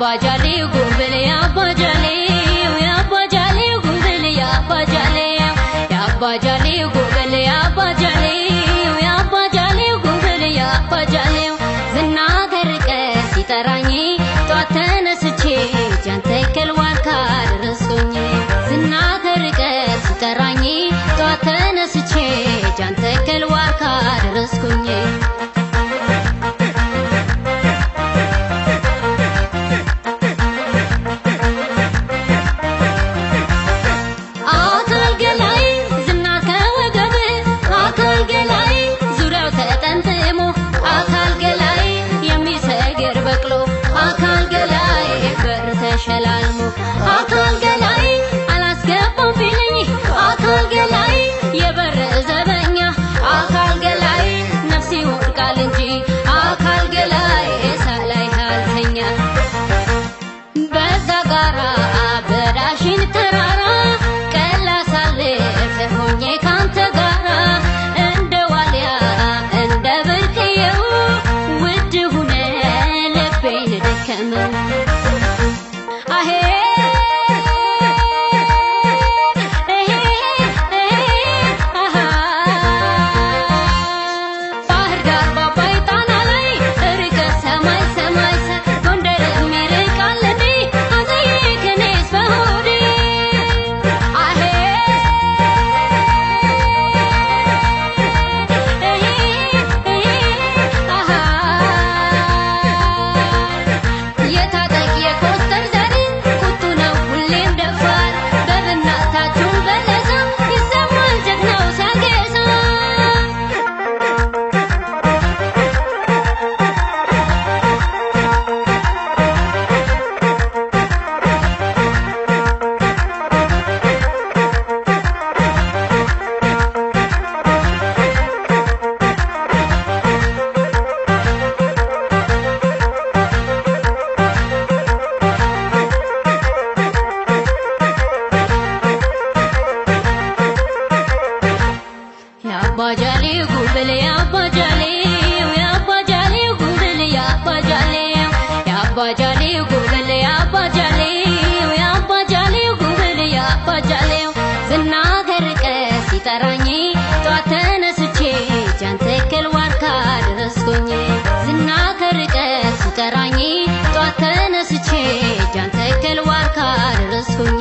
Bajali gumbele ya bajali gumbele ya bajali gumbele ya bajali gumbele ya bajali zina garqe sitarani twaተነስቼ ጃንተከል ዋርካ ደረስኩኝ ዝና garqe ሲጠራኝ twaተነስቼ ጃንተከል ዋርካ ደረስኩኝ شلالمو أكل جلاي ألاسكب بيني أكل جلاي يبر زبنيا أكل جلاي نفسي ورقالنجي أكل جلاي سالاي هالثنيا بزغارا بداشين ترارا كلا سالف هوني كانت غارا اند واليا اند بركيو ود هنا لبين دكمو Bajali gumbele ya bajali gumbele ya bajali ya bajali gumbele ya bajali gumbele ya bajali ዝና garqe ሲጠራኝ twaተነስቼ ጃንተከል ዋርካ ደረስኩኝ ዝና garqe ሲጠራኝ twaተነስቼ ጃንተከል ዋርካ ደረስኩኝ